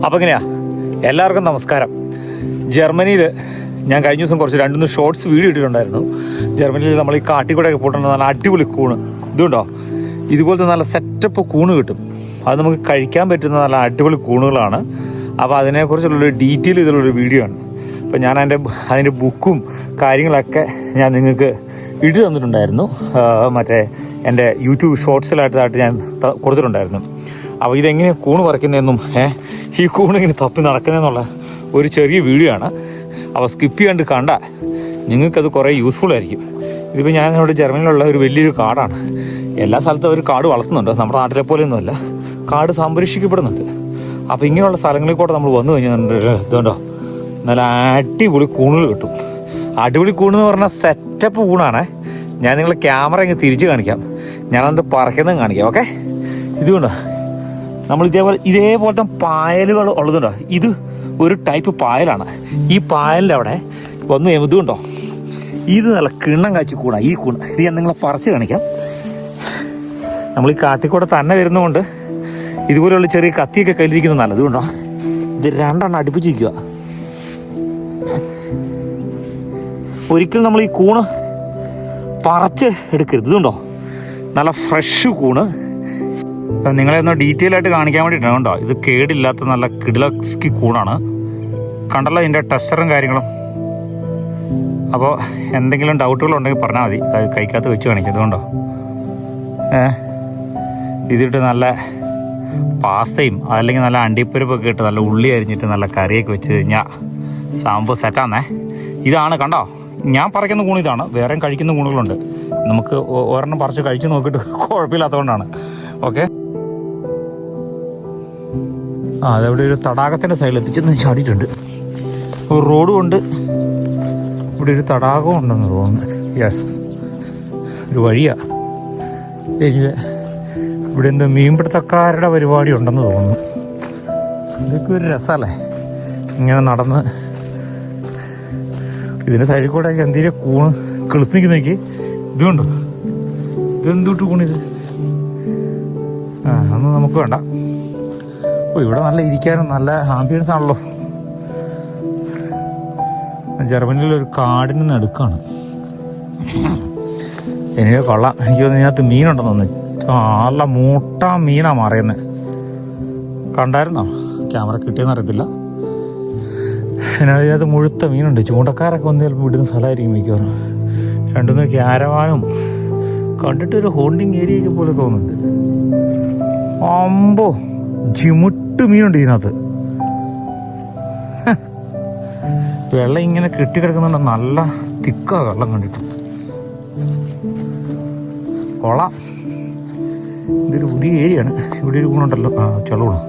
അപ്പോൾ എങ്ങനെയാ എല്ലാവർക്കും നമസ്കാരം. ജർമ്മനിയിൽ ഞാൻ കഴിഞ്ഞ ദിവസം കുറച്ച് 2-3 ഷോർട്സ് വീഡിയോ ഇട്ടിട്ടുണ്ടായിരുന്നു. ജർമ്മനിയിൽ നമ്മൾ ഈ കാട്ടിക്കൂടെയൊക്കെ പോയിട്ടുള്ള നല്ല അടിപൊളി കൂണ് ഇതുണ്ടോ, ഇതുപോലത്തെ നല്ല സെറ്റപ്പ് കൂണ് കിട്ടും. അത് നമുക്ക് കഴിക്കാൻ പറ്റുന്ന നല്ല അടിപൊളി കൂണുകളാണ്. അപ്പോൾ അതിനെക്കുറിച്ചുള്ളൊരു ഡീറ്റെയിൽ ഇതിലുള്ളൊരു വീഡിയോ ആണ്. അപ്പോൾ ഞാൻ അതിൻ്റെ ബുക്കും കാര്യങ്ങളൊക്കെ ഞാൻ നിങ്ങൾക്ക് ഇട്ട് തന്നിട്ടുണ്ടായിരുന്നു. മറ്റേ എൻ്റെ യൂട്യൂബ് ഷോർട്സിലായിട്ടായിട്ട് ഞാൻ കൊടുത്തിട്ടുണ്ടായിരുന്നു. അപ്പോൾ ഇതെങ്ങനെയാണ് കൂണ് പറിക്കുന്നതെന്നും ഈ കൂണിങ്ങനെ തപ്പി നടക്കുന്നതെന്നുള്ള ഒരു ചെറിയ വീഡിയോ ആണ്. അപ്പോൾ സ്കിപ്പ് ചെയ്യാണ്ട് കണ്ടാൽ നിങ്ങൾക്കത് കുറേ യൂസ്ഫുൾ ആയിരിക്കും. ഇതിപ്പോൾ ഞാനിവിടെ ജർമ്മനിയിലുള്ള ഒരു വലിയൊരു കാടാണ്. എല്ലാ സ്ഥലത്തും ഒരു കാട് വളർത്തുന്നുണ്ട്. നമ്മുടെ നാട്ടിലെ പോലെയൊന്നുമല്ല, കാട് സംരക്ഷിക്കപ്പെടുന്നുണ്ട്. അപ്പോൾ ഇങ്ങനെയുള്ള സ്ഥലങ്ങളിൽ കൂടെ നമ്മൾ വന്നു കഴിഞ്ഞാൽ ഇതുണ്ടോ നല്ല അടിപൊളി കൂണുകൾ കിട്ടും. അടിപൊളി കൂണെന്ന് പറഞ്ഞാൽ സെറ്റപ്പ് കൂണാണ്. ഞാൻ നിങ്ങളെ ക്യാമറ ഇങ്ങ് തിരിച്ച് കാണിക്കാം, ഞാനത് പറക്കുന്നതും കാണിക്കാം. ഓക്കെ, ഇതുകൊണ്ടോ നമ്മൾ ഇതേപോലത്തെ പായലുകൾ ഉള്ളതുണ്ടോ, ഇത് ഒരു ടൈപ്പ് പായലാണ്. ഈ പായലിൻ്റെ അവിടെ വന്നു കഴിയുമ്പോൾ ഇതുകൊണ്ടോ, ഇത് നല്ല കിണ്ണം കാച്ചി കൂടാ. ഈ കൂണ് ഇത് ഞാൻ നിങ്ങളെ പറിച്ച് കാണിക്കാം. നമ്മൾ ഈ കാട്ടിക്കൂടെ തന്നെ വരുന്നതുകൊണ്ട് ഇതുപോലെയുള്ള ചെറിയ കത്തിയൊക്കെ കയ്യിലിരിക്കുന്നത് നല്ലത്. കൊണ്ടോ ഇത് 2 എണ്ണം അടുപ്പിച്ചിരിക്കുക. ഒരിക്കലും നമ്മൾ ഈ കൂണ് പറിച്ച് എടുക്കരുത്. ഇതുണ്ടോ നല്ല ഫ്രഷ് കൂണ്. നിങ്ങളെ ഒന്ന് ഡീറ്റെയിൽ ആയിട്ട് കാണിക്കാൻ വേണ്ടിയിട്ടാണ്. കേട്ടോ, ഇത് കേടില്ലാത്ത നല്ല കിടിലസ്കി കൂണാണ്. കണ്ടല്ലോ ഇതിൻ്റെ ടെസ്റ്ററും കാര്യങ്ങളും. അപ്പോൾ എന്തെങ്കിലും ഡൗട്ടുകളുണ്ടെങ്കിൽ പറഞ്ഞാൽ മതി, അത് കൈക്കകത്ത് വെച്ച് കാണിക്കും. അതുകൊണ്ടോ ഇതിട്ട് നല്ല പാസ്തയും അതല്ലെങ്കിൽ നല്ല അണ്ടിപ്പരിപ്പൊക്കെ ഇട്ട് നല്ല ഉള്ളി അരിഞ്ഞിട്ട് നല്ല കറിയൊക്കെ വെച്ച് കഴിഞ്ഞാൽ സാമ്പ് സെറ്റാന്നേ. ഇതാണ് കണ്ടോ, ഞാൻ പറിക്കുന്ന കൂണ് ഇതാണ്. വേറെയും കഴിക്കുന്ന കൂണുകളുണ്ട്. നമുക്ക് ഒരെണ്ണം പറിച്ച് കഴിച്ച് നോക്കിയിട്ട് കുഴപ്പമില്ലാത്തതുകൊണ്ടാണ്. ഓക്കെ, അതവിടെ ഒരു തടാകത്തിൻ്റെ സൈഡിൽ എത്തിച്ചെന്ന് ചാടിയിട്ടുണ്ട്. ഒരു റോഡും ഉണ്ട്, ഇവിടെ ഒരു തടാകവും ഉണ്ടെന്ന് തോന്നുന്നു. യെസ്, ഒരു വഴിയാണ്. ഇവിടെ എന്തോ മീൻപിടുത്തക്കാരുടെ പരിപാടി ഉണ്ടെന്ന് തോന്നുന്നു. ഇതൊക്കെ ഒരു രസമല്ലേ ഇങ്ങനെ നടന്ന്. ഇതിൻ്റെ സൈഡിൽ കൂടെ എന്തെങ്കിലും കൂണ് കിളിപ്പിക്ക് നോക്കി. ഇതുകൊണ്ടോ, ഇതെന്തൊട്ട് കൂണിത്? അതൊന്നും നമുക്ക് വേണ്ട. ഇവിടെ നല്ല ഇരിക്കാനും നല്ല ആംബിയൻസ് ആണല്ലോ. ജർമ്മനിയിലൊരു കാടിന് നടുക്കാണ്. എനിക്ക് കൊള്ളാം. എനിക്ക് തോന്നുന്നു ഇതിനകത്ത് മീനുണ്ടെന്ന് തോന്നുന്നു. നല്ല മൂട്ട മീനാണ് മറിയുന്നത്. കണ്ടായിരുന്നോ? ക്യാമറ കിട്ടിയെന്ന് അറിയത്തില്ല. ഇതിനകത്ത് മുഴുത്ത മീനുണ്ട്. ചൂണ്ടക്കാരൊക്കെ വന്ന് ചിലപ്പോൾ വിടുന്ന സ്ഥലമായിരിക്കും മിക്കവാറും. 2-3 ക്യാരവാനും കണ്ടിട്ടൊരു ഹോണ്ടിങ് ഏരിയയൊക്കെ പോലെ തോന്നുന്നുണ്ട്. അമ്പോ ജിമുട്ട് മീനുണ്ട് ഇതിനകത്ത്. വെള്ളം ഇങ്ങനെ കെട്ടിക്കിടക്കുന്നുണ്ട്. നല്ല തിക്കാ വെള്ളം കണ്ടിട്ട്. കൊള്ളാം. ഇതൊരു പുതിയ ഏരിയയാണ്. ഇവിടെ ഒരു ഗുണമുണ്ടല്ലോ, ചെളൂണ്.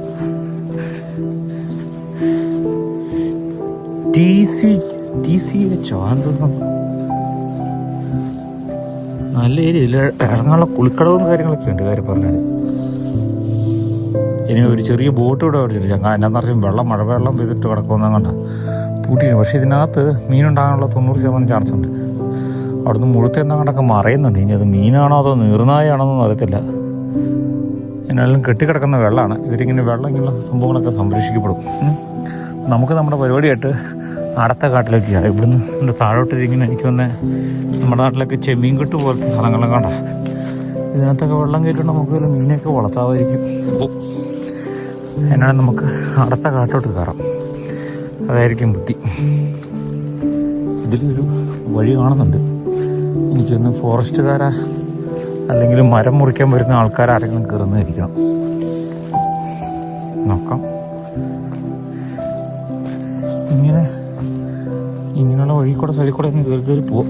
നല്ല ഏരിയ. ഇതിൽ ഇറങ്ങാനുള്ള കുളിക്കടവും കാര്യങ്ങളൊക്കെ ഉണ്ട്. കാര്യം പറഞ്ഞാൽ ഇനി ഒരു ചെറിയ ബോട്ട് ഇവിടെ ഓടിച്ചിട്ട് എന്നാ നിറച്ചും വെള്ളം, മഴവെള്ളം പെയ്തിട്ട് കിടക്കുമെന്നും കണ്ട പൂട്ടിയിരുന്നു. പക്ഷേ ഇതിനകത്ത് മീനുണ്ടാകാനുള്ള 90% ചാൻസ് ഉണ്ട്. അവിടുന്ന് മുഴുത്ത എന്നാ കണ്ടൊക്കെ മറയുന്നുണ്ട്. ഇനി അത് മീനാണോ അതോ നീർനായാണോന്നൊന്നും അറിയത്തില്ല. എന്നാലും കെട്ടിക്കിടക്കുന്ന വെള്ളമാണ്. ഇവരിങ്ങനെ വെള്ളം ഇങ്ങനെയുള്ള സംഭവങ്ങളൊക്കെ സംരക്ഷിക്കപ്പെടും. നമുക്ക് നമ്മുടെ പരിപാടിയായിട്ട് അടുത്ത കാട്ടിലേക്ക് ചെയ്യാം. ഇവിടുന്ന് താഴോട്ട് ഇങ്ങനെ എനിക്ക് വന്ന് നമ്മുടെ നാട്ടിലൊക്കെ ചെമ്മീൻകെട്ട് പോലത്തെ സ്ഥലങ്ങളും കണ്ട ഇതിനകത്തൊക്കെ വെള്ളം കയറ്റിട്ട് നമുക്ക് മീനൊക്കെ വളർത്താമായിരിക്കും. എന്നാലും നമുക്ക് അടുത്ത കാട്ടോട്ട് കയറാം. അതായിരിക്കും ബുദ്ധി. ഇതിലൊരു വഴി കാണുന്നുണ്ട്. എനിക്കൊന്ന് ഫോറസ്റ്റുകാരാ അല്ലെങ്കിൽ മരം മുറിക്കാൻ വരുന്ന ആൾക്കാരാരെങ്കിലും കയറുന്നതായിരിക്കണം. നോക്കാം. ഇങ്ങനെയുള്ള വഴി കൂടെ സൈഡിൽ കൂടെ ഒന്ന് കയറി പോവും.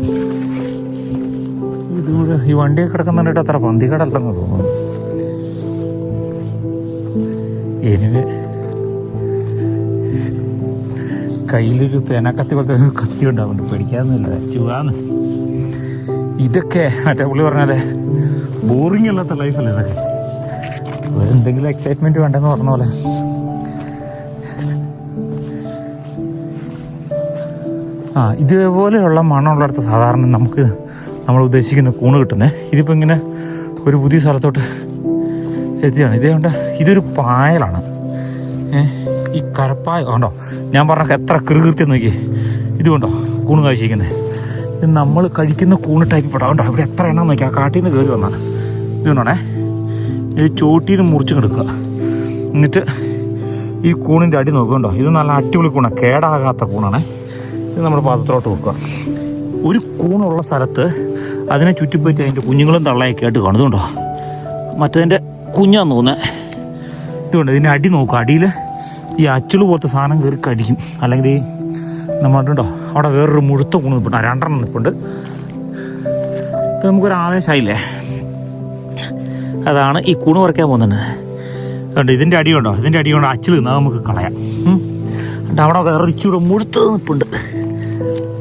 ഇത് ഈ വണ്ടിയൊക്കെ കിടക്കുന്നുണ്ടിട്ട് അത്ര പന്തികടല്ലെന്ന് തോന്നുന്നു. എനിവേ കയ്യിലൊരു പേനക്കത്തി പോലത്തെ ഒരു കത്തി ഉണ്ടാവുന്നുണ്ട്. പേടിക്കാതൊന്നുമില്ല, ചുവാന്ന്. ഇതൊക്കെ മറ്റേ പുള്ളി പറഞ്ഞാലേ ബോറിങ് അല്ലാത്ത ലൈഫല്ലേ ഇതൊക്കെ. എന്തെങ്കിലും എക്സൈറ്റ്മെൻറ്റ് വേണ്ടെന്ന് പറഞ്ഞ പോലെ. ഇതേപോലെയുള്ള മണ്ണുള്ളിടത്ത് സാധാരണ നമുക്ക് നമ്മൾ ഉദ്ദേശിക്കുന്ന കൂണ് കിട്ടുന്നത്. ഇതിപ്പോൾ ഇങ്ങനെ ഒരു പുതിയ സ്ഥലത്തോട്ട് എത്തിയാണ്. ഇതേകൊണ്ട് ഇതൊരു പായലാണ്. ഈ കരപ്പായ കണ്ടോ, ഞാൻ പറഞ്ഞ എത്ര കൃകൃത്യം നോക്കി. ഇത് കൊണ്ടോ കൂണ് കഴിച്ചിരിക്കുന്നത്, ഇത് നമ്മൾ കഴിക്കുന്ന കൂണ് ടൈപ്പ് പെടാം. കണ്ടോ ഇവിടെ എത്ര എണ്ണം നോക്കി, ആ കാട്ടിൽ നിന്ന് കയറി വന്നാൽ. ഇത് കൊണ്ടോണേ, ഇത് ചോട്ടിയിൽ നിന്ന് മുറിച്ച് കിടക്കുക. എന്നിട്ട് ഈ കൂണിൻ്റെ അടി നോക്കുന്നുണ്ടോ, ഇത് നല്ല അടിപൊളി കൂണാണ്, കേടാകാത്ത കൂണാണേ. ഇത് നമ്മുടെ പാത്രത്തിലോട്ട് വെക്കുക. ഒരു കൂണുള്ള സ്ഥലത്ത് അതിനെ ചുറ്റിപ്പറ്റി അതിൻ്റെ കുഞ്ഞുങ്ങളും തള്ളയൊക്കെ ആയിട്ട് കാണുന്നുണ്ടോ. മറ്റതിൻ്റെ കുഞ്ഞാന്ന് തോന്നുന്നത്. ഇതുകൊണ്ട് ഇതിൻ്റെ അടി നോക്കുക, അടിയിൽ ഈ അച്ചിള് പോലത്തെ സാധനം കയറി കടിക്കും. അല്ലെങ്കിൽ ഈ നമ്മളുണ്ടോ അവിടെ വേറൊരു മുഴുത്ത കൂണ് നിൽപ്പുണ്ട്, 2 നിൽപ്പുണ്ട്. ഇപ്പം നമുക്കൊരു ആവേശമായില്ലേ, അതാണ് ഈ കൂണ് പറിക്കാൻ പോകുന്നത്. അതുകൊണ്ട് ഇതിൻ്റെ അടിയുണ്ടോ, ഇതിൻ്റെ അടി കൊണ്ട് അച്ചിൽ നിന്നാൽ നമുക്ക് കളയാം. എന്നിട്ട് അവിടെ വേറൊരു ഇച്ചിരി മുഴുത്തത് നിൽപ്പുണ്ട്,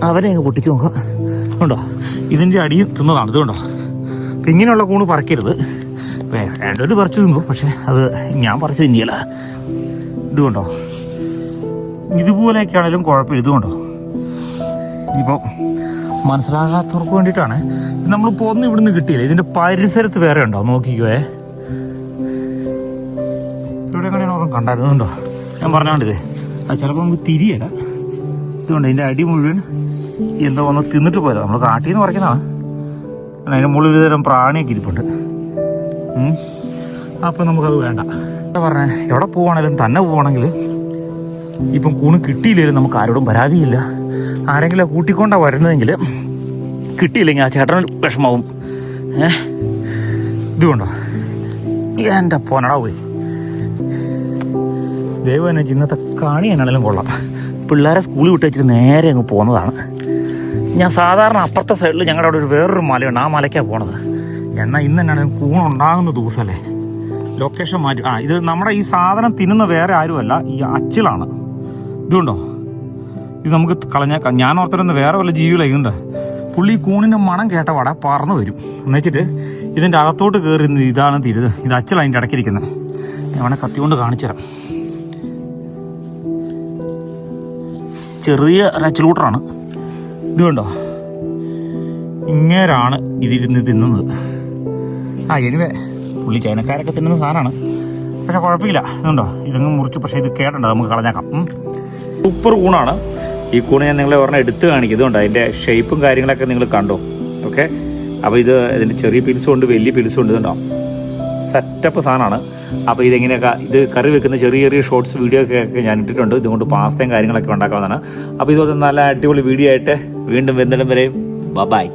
അവരെ അങ്ങ് പൊട്ടിച്ച് നോക്കാം. ഉണ്ടോ ഇതിൻ്റെ അടിയും തിന്നതാണ്. ഇതുകൊണ്ടോ, അപ്പം ഇങ്ങനെയുള്ള കൂണ് പറിക്കരുത്. വേണ്ടത് പറിച്ചു തിന്നു, പക്ഷേ അത് ഞാൻ പറിച്ച് തിന്നിയല്ല. ഇതുകൊണ്ടോ, ഇതുപോലെയൊക്കെ ആണെങ്കിലും കുഴപ്പമില്ല. ഇതുകൊണ്ടോ, ഇപ്പോൾ മനസ്സിലാകാത്തവർക്ക് വേണ്ടിയിട്ടാണ്. നമ്മളിപ്പോൾ ഒന്നും ഇവിടുന്ന് കിട്ടിയില്ല, ഇതിൻ്റെ പരിസരത്ത് വേറെ ഉണ്ടോ നോക്കിക്കുവേ. ഇവിടെ എങ്ങനെയാണ് ഓർമ്മ കണ്ടായിരുന്നുണ്ടോ, ഞാൻ പറഞ്ഞാണ്ടില്ലേ, അത് ചിലപ്പോൾ നമുക്ക് തിരിയല്ല. ഇതുകൊണ്ട് ഇതിൻ്റെ അടി മുഴുവൻ എന്തോ വന്ന് തിന്നിട്ട് പോയത്. നമ്മൾ കാട്ടിൽ നിന്ന് പറിക്കുന്നതാണ്. അതിൻ്റെ മുകളിൽ ഒരു തരം പ്രാണിയൊക്കെ ഇരിപ്പുണ്ട്. അപ്പം നമുക്കത് വേണ്ട. എന്താ പറഞ്ഞത്, എവിടെ പോവുകയാണെങ്കിലും തന്നെ പോവുകയാണെങ്കിൽ ഇപ്പം കൂണ് കിട്ടിയില്ലെങ്കിലും നമുക്ക് ആരോടും പരാതിയില്ല. ആരെങ്കിലും കൂട്ടിക്കൊണ്ടാണ് വരുന്നതെങ്കിൽ കിട്ടിയില്ലെങ്കിൽ ആ ചേട്ടന് വിഷമാവും. ഇതുകൊണ്ടോ എൻ്റെ പൊന്നടാ പോയി. ദൈവം എന്നെ ഇന്നത്തെ കാണി എന്നാണെങ്കിലും കൊള്ളാം. പിള്ളേരെ സ്കൂളിൽ വിട്ട് വെച്ചിട്ട് നേരെ അങ്ങ് പോകുന്നതാണ്. ഞാൻ സാധാരണ അപ്പുറത്തെ സൈഡിൽ ഞങ്ങളുടെ അവിടെ ഒരു വേറൊരു മലയുണ്ട്, ആ മലയ്ക്കാണ് പോണത്. എന്നാൽ ഇന്ന് എന്നാണെങ്കിലും കൂണുണ്ടാകുന്ന ദിവസമല്ലേ, ലൊക്കേഷൻ മാറ്റി. ഇത് നമ്മുടെ ഈ സാധനം തിന്നുന്ന വേറെ ആരുമല്ല, ഈ അച്ചിലാണ്. ഇതുകൊണ്ടോ, ഇത് നമുക്ക് കളഞ്ഞേക്കാം. ഞാൻ ഓർത്തിരുന്ന വേറെ വല്ല ജീവികളൊക്കെയുണ്ട്. പുള്ളി ഈ കൂണിൻ്റെ മണം കേട്ട പാടെ പറന്ന് വരും. എന്നുവെച്ചിട്ട് ഇതിൻ്റെ അകത്തോട്ട് കയറി ഇതാണ് തിരുത്. ഇത് അച്ചിലാണ് അതിൻ്റെ ഇടയ്ക്കിരിക്കുന്നത്. ഞാൻ വേണേൽ കത്തി കൊണ്ട് കാണിച്ചു തരാം. ചെറിയ അച്ചിലൂട്ടറാണ്. ഇതുകൊണ്ടോ, ഇങ്ങേരാണ് ഇതിരുന്ന് തിന്നുന്നത്. എനിവേ പുള്ളി ചൈനക്കാരൊക്കെ തിന്നുന്ന സാധനമാണ്, പക്ഷെ കുഴപ്പമില്ല. ഇതുണ്ടോ, ഇതങ്ങ് മുറിച്ച്, പക്ഷേ ഇത് കേട്ടുണ്ട്, നമുക്ക് കളഞ്ഞേക്കാം. സൂപ്പർ കൂണാണ് ഈ കൂണ്. ഞാൻ നിങ്ങളെ ഒരെണ്ണം എടുത്ത് കാണിക്കും. ഇതുകൊണ്ട് അതിൻ്റെ ഷേപ്പും കാര്യങ്ങളൊക്കെ നിങ്ങൾ കണ്ടോ. ഓക്കെ, അപ്പോൾ ഇത് ഇതിൻ്റെ ചെറിയ പിൽസും ഉണ്ട്, വലിയ പിൽസും ഉണ്ട്. ഇതുണ്ടോ, സെറ്റപ്പ് സാധനമാണ്. അപ്പോൾ ഇതെങ്ങനെയൊക്കെ ഇത് കറി വെക്കുന്ന ചെറിയ ചെറിയ ഷോർട്സ് വീഡിയോ ഒക്കെ ഞാൻ ഇട്ടിട്ടുണ്ട്. ഇതുകൊണ്ട് പാസ്തയും കാര്യങ്ങളൊക്കെ ഉണ്ടാക്കാവുന്നതാണ്. അപ്പോൾ ഇതുപോലെ നല്ല അടിപൊളി വീഡിയോ ആയിട്ട് വീണ്ടും വരുന്നിടം വരെ ബൈ.